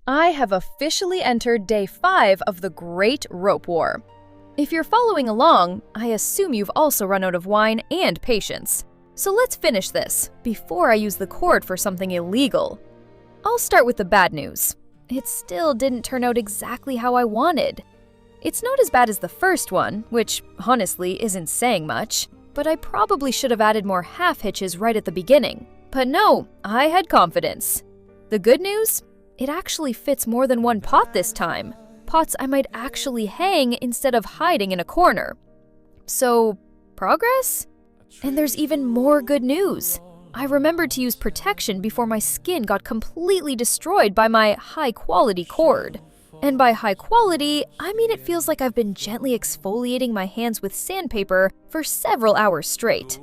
I have officially entered day 5 of the Great Rope War. If you're following along, I assume you've also run out of wine and patience. So let's finish this before I use the cord for something illegal. I'll start with the bad news. It still didn't turn out exactly how I wanted. It's not as bad as the first one, which honestly isn't saying much, but I probably should have added more half hitches right at the beginning. But no, I had confidence. The good news? It actually fits more than one pot this time. Pots I might actually hang instead of hiding in a corner. So, progress? And there's even more good news. I remembered to use protection before my skin got completely destroyed by my high-quality cord. And by high quality, I mean it feels like I've been gently exfoliating my hands with sandpaper for several hours straight.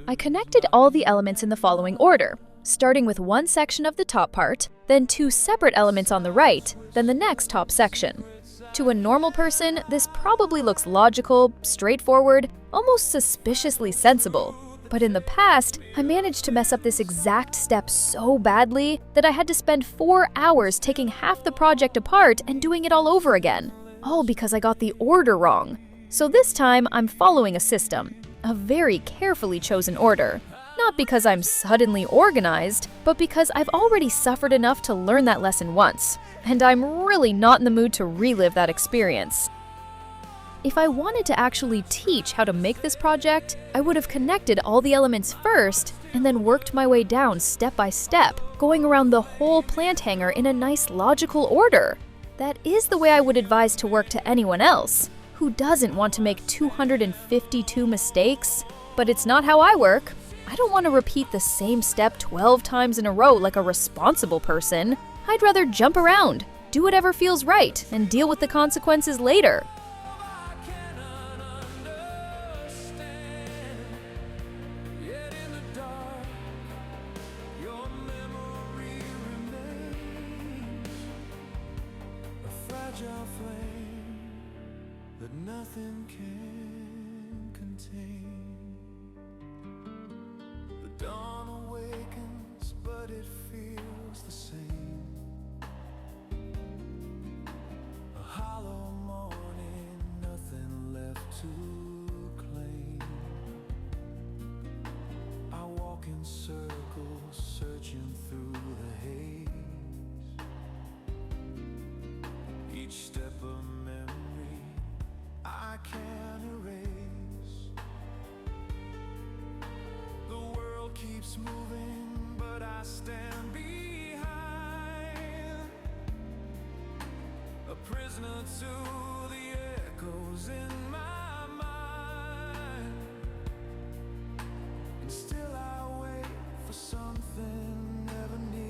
I connected all the elements in the following order, starting with one section of the top part, then 2 separate elements on the right, then the next top section. To a normal person, this probably looks logical, straightforward, almost suspiciously sensible. But in the past, I managed to mess up this exact step so badly that I had to spend 4 hours taking half the project apart and doing it all over again. All because I got the order wrong. So this time, I'm following a system, a very carefully chosen order. Not because I'm suddenly organized, but because I've already suffered enough to learn that lesson once, and I'm really not in the mood to relive that experience. If I wanted to actually teach how to make this project, I would have connected all the elements first and then worked my way down step by step, going around the whole plant hanger in a nice logical order. That is the way I would advise to work to anyone else. Who doesn't want to make 252 mistakes? But it's not how I work. I don't want to repeat the same step 12 times in a row like a responsible person. I'd rather jump around, do whatever feels right, and deal with the consequences later. Nothing can contain. The dawn awakens, but it feels the same. A hollow morning, nothing left to claim. I walk in circles, searching through the haze. Each step a memory I can't erase. The world keeps moving, but I stand behind, a prisoner to the echoes in my mind. And still I wait for something never near.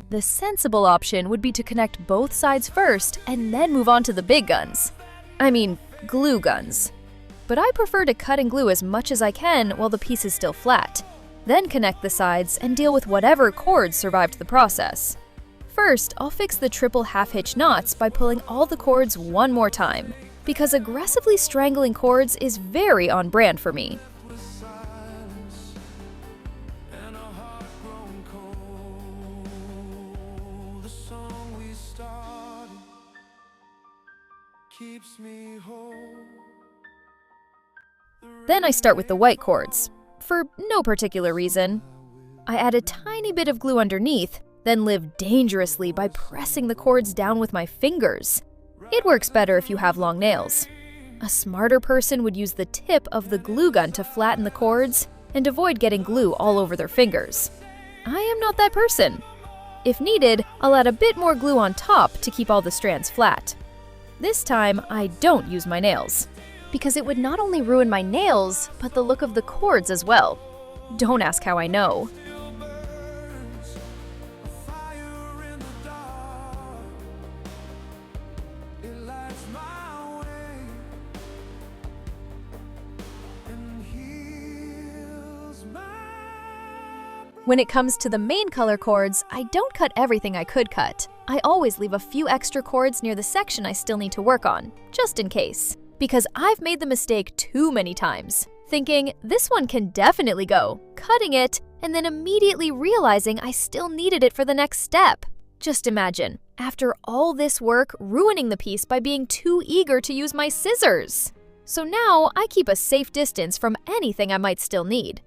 The sensible option would be to connect both sides first and then move on to the big guns. I mean, glue guns. But I prefer to cut and glue as much as I can while the piece is still flat. Then connect the sides and deal with whatever cords survived the process. First, I'll fix the triple half-hitch knots by pulling all the cords one more time, because aggressively strangling cords is very on brand for me. Then I start with the white cords, for no particular reason. I add a tiny bit of glue underneath, then live dangerously by pressing the cords down with my fingers. It works better if you have long nails. A smarter person would use the tip of the glue gun to flatten the cords and avoid getting glue all over their fingers. I am not that person. If needed, I'll add a bit more glue on top to keep all the strands flat. This time, I don't use my nails, because it would not only ruin my nails, but the look of the cords as well. Don't ask how I know. burns a fire in the dark. It lights my way and heals my. When it comes to the main color cords, I don't cut everything I could cut. I always leave a few extra cords near the section I still need to work on, just in case. Because I've made the mistake too many times, thinking this one can definitely go, cutting it, and then immediately realizing I still needed it for the next step. Just imagine, after all this work, ruining the piece by being too eager to use my scissors. So now I keep a safe distance from anything I might still need.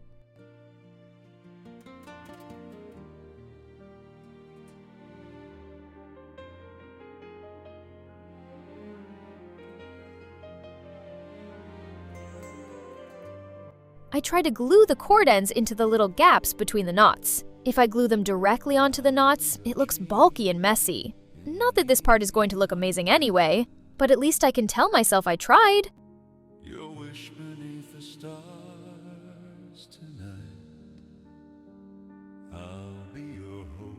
I try to glue the cord ends into the little gaps between the knots. If I glue them directly onto the knots, it looks bulky and messy. Not that this part is going to look amazing anyway, but at least I can tell myself I tried. Your wish beneath the stars tonight. I'll be your hope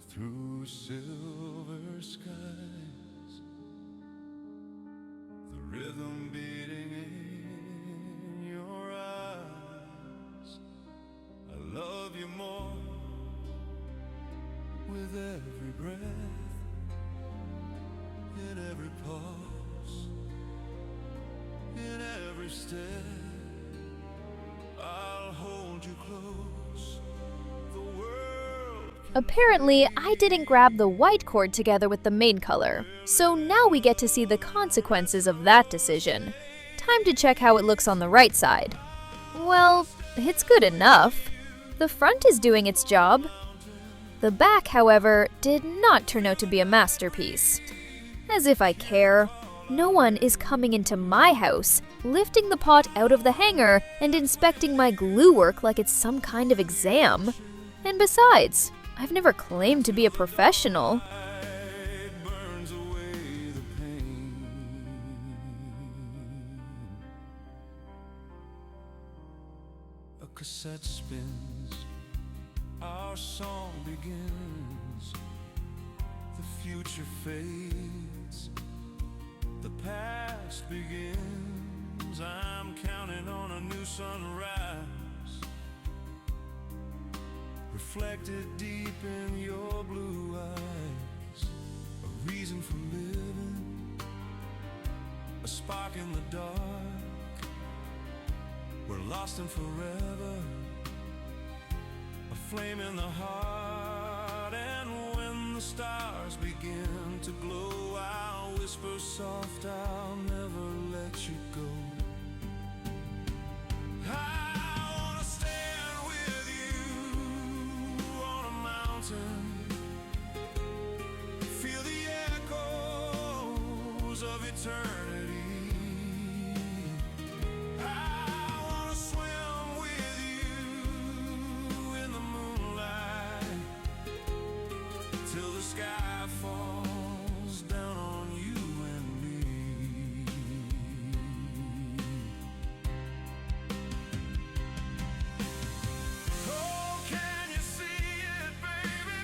through silver skies. The rhythm beating in your eyes. I love you more with every breath, in every pulse, in every step. I'll hold you close. The world Apparently, I didn't grab the white cord together with the main color, so now we get to see the consequences of that decision. Time to check how it looks on the right side. Well, it's good enough. The front is doing its job. The back, however, did not turn out to be a masterpiece. As if I care. No one is coming into my house, lifting the pot out of the hanger and inspecting my glue work like it's some kind of exam. And besides, I've never claimed to be a professional. burns away the pain. A cassette spins, our song begins. The future fades, the past begins. I'm counting on a new sunrise, reflected deep in your blue eyes. A reason for living, a spark in the dark. We're lost and forever, a flame in the heart. And when the stars begin to glow, I'll whisper soft, I'll never let you go. I wanna stand with you on a mountain, feel the echoes of eternity. I wanna swim with you in the moonlight till the sky falls down on you and me. Oh, can you see it, baby?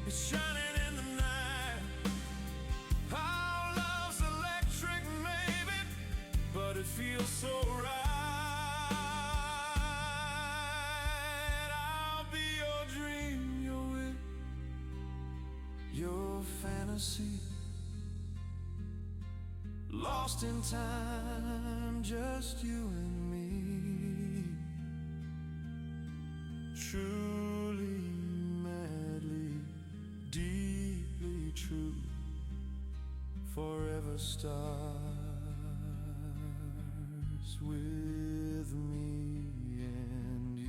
It's shining in the night. Our love's electric, maybe, but it feels so right. I'll be your dream, your wish, your fantasy. Lost in time, just you and me. Truly, madly, deeply true. Forever stars with me and you.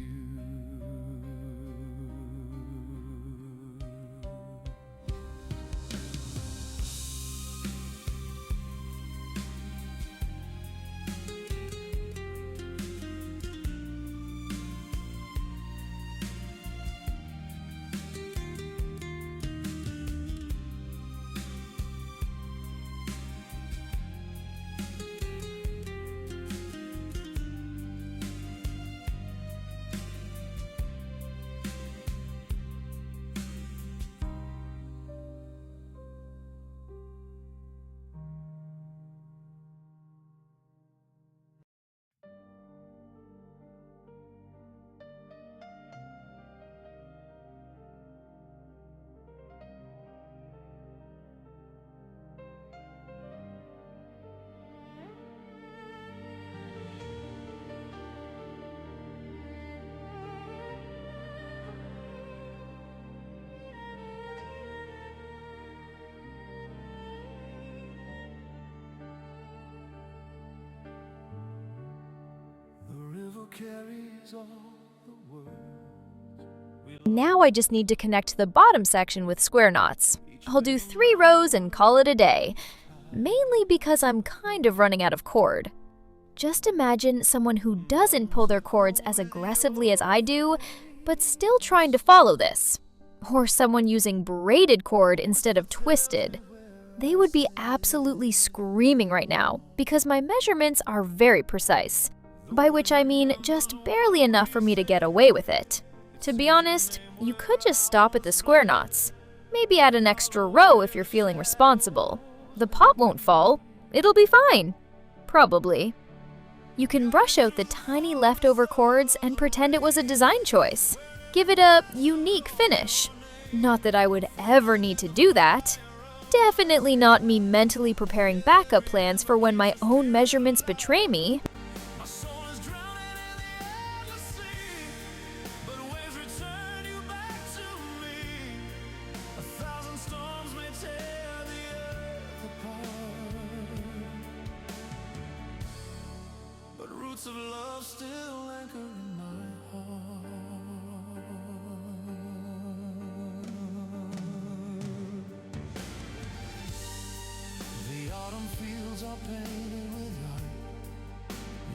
carries all the words. Now I just need to connect the bottom section with square knots. I'll do 3 rows and call it a day, mainly because I'm kind of running out of cord. Just imagine someone who doesn't pull their cords as aggressively as I do, but still trying to follow this. Or someone using braided cord instead of twisted. They would be absolutely screaming right now because my measurements are very precise, by which I mean just barely enough for me to get away with it. To be honest, you could just stop at the square knots. Maybe add an extra row if you're feeling responsible. The pot won't fall. It'll be fine. Probably. You can brush out the tiny leftover cords and pretend it was a design choice. Give it a unique finish. Not that I would ever need to do that. Definitely not me mentally preparing backup plans for when my own measurements betray me. My soul is drowning in the endless sea, but waves return you back to me. 1,000 storms may tear the earth apart, but roots of love still anchor in my heart. The autumn fields are painted with light,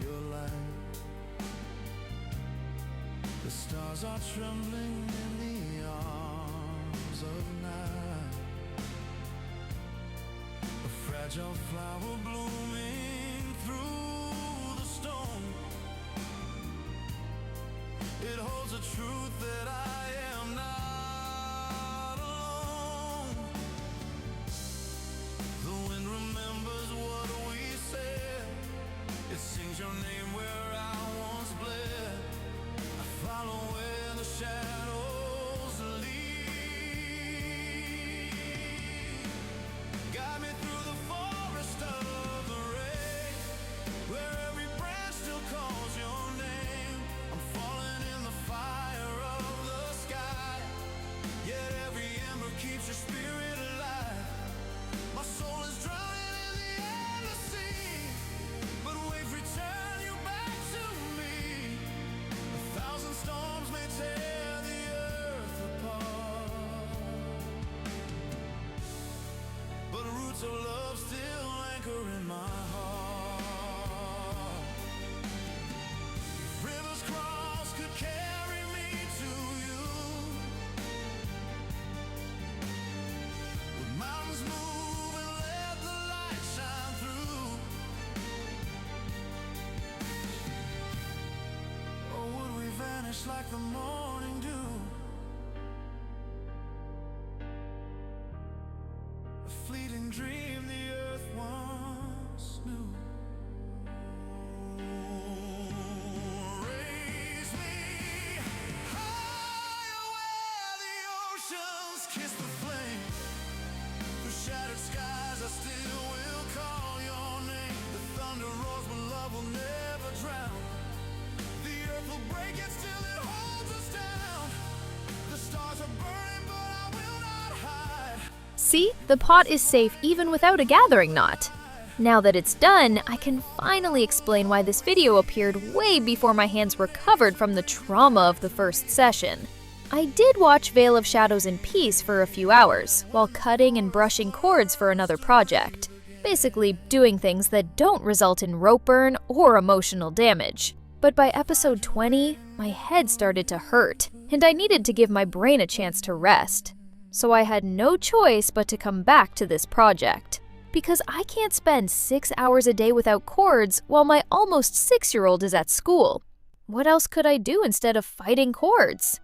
your light. The stars are trembling in the arms of night. A fragile flower blooming through the storm. It holds a truth that I am not alone. The wind remembers what we said. It sings your name where I once bled. I follow where the shadows lead. Guide me through the forest of the rain, where every branch still calls your name. I'm falling in the fire of the sky, yet every ember keeps your spirit alive. My soul is drowning in the endless sea, but waves return you back to me. 1,000 storms may tear the earth apart, but roots of love still anchor in my heart. If rivers cross could carry me to you, would mountains move and let the light shine through? Or would we vanish like the morning dew? A fleeting dream the earth once knew. Raise me higher where the oceans kiss the flame. Through shattered skies I still will call your name. The thunder roars but love will never drown. The earth will break and still it holds us down. The stars are burning but I will not hide. See, the pot is safe even without a gathering knot. Now that it's done, I can finally explain why this video appeared way before my hands recovered from the trauma of the first session. I did watch Veil of Shadows in peace for a few hours, while cutting and brushing cords for another project. Basically, doing things that don't result in rope burn or emotional damage. But by episode 20, my head started to hurt, and I needed to give my brain a chance to rest. So I had no choice but to come back to this project. Because I can't spend 6 hours a day without cords while my almost 6-year-old is at school. What else could I do instead of fighting cords?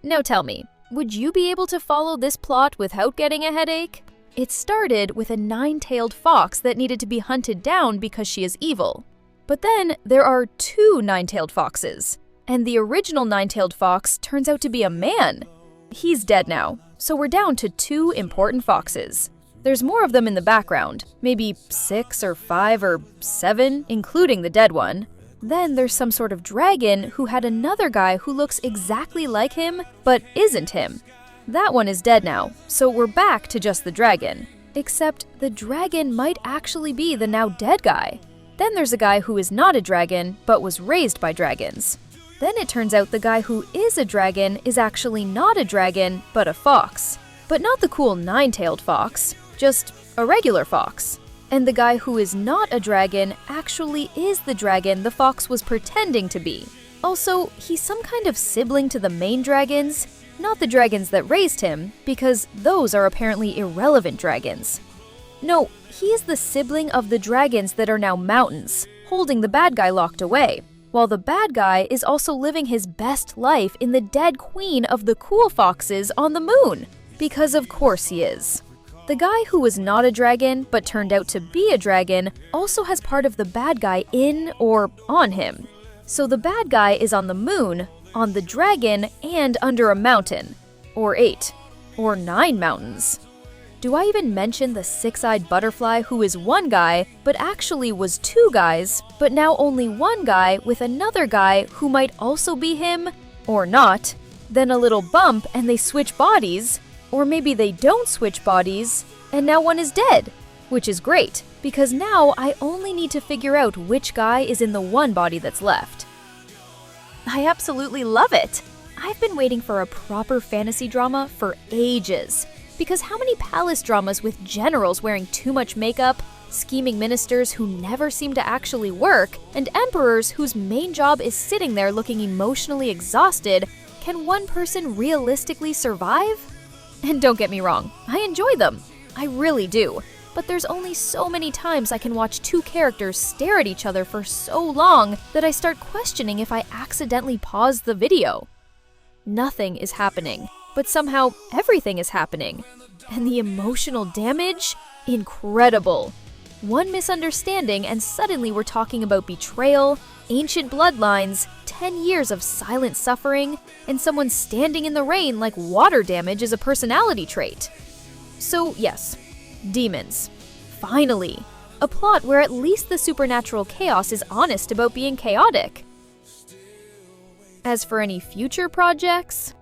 Now tell me, would you be able to follow this plot without getting a headache? It started with a 9-tailed fox that needed to be hunted down because she is evil. But then there are 2 9-tailed foxes, and the original 9-tailed fox turns out to be a man. He's dead now, so we're down to 2 important foxes. There's more of them in the background, maybe 6 or 5 or 7, including the dead one. Then there's some sort of dragon who had another guy who looks exactly like him, but isn't him. That one is dead now, so we're back to just the dragon. Except the dragon might actually be the now dead guy. Then there's a guy who is not a dragon, but was raised by dragons. Then it turns out the guy who is a dragon is actually not a dragon, but a fox. But not the cool nine-tailed fox, just a regular fox. And the guy who is not a dragon actually is the dragon the fox was pretending to be. Also, he's some kind of sibling to the main dragons, not the dragons that raised him, because those are apparently irrelevant dragons. No, he is the sibling of the dragons that are now mountains, holding the bad guy locked away, while the bad guy is also living his best life in the dead queen of the cool foxes on the moon. Because of course he is. The guy who was not a dragon but turned out to be a dragon also has part of the bad guy in or on him. So the bad guy is on the moon, on the dragon, and under a mountain. Or 8. Or 9 mountains. Do I even mention the six-eyed butterfly who is one guy, but actually was 2 guys, but now only one guy with another guy who might also be him, or not, then a little bump and they switch bodies, or maybe they don't switch bodies, and now one is dead, which is great, because now I only need to figure out which guy is in the one body that's left. I absolutely love it! I've been waiting for a proper fantasy drama for ages. Because how many palace dramas with generals wearing too much makeup, scheming ministers who never seem to actually work, and emperors whose main job is sitting there looking emotionally exhausted, can one person realistically survive? And don't get me wrong, I enjoy them. I really do. But there's only so many times I can watch 2 characters stare at each other for so long that I start questioning if I accidentally paused the video. Nothing is happening. But somehow, everything is happening. And the emotional damage? Incredible. One misunderstanding and suddenly we're talking about betrayal, ancient bloodlines, 10 years of silent suffering, and someone standing in the rain like water damage is a personality trait. So yes, demons. Finally. A plot where at least the supernatural chaos is honest about being chaotic. As for any future projects,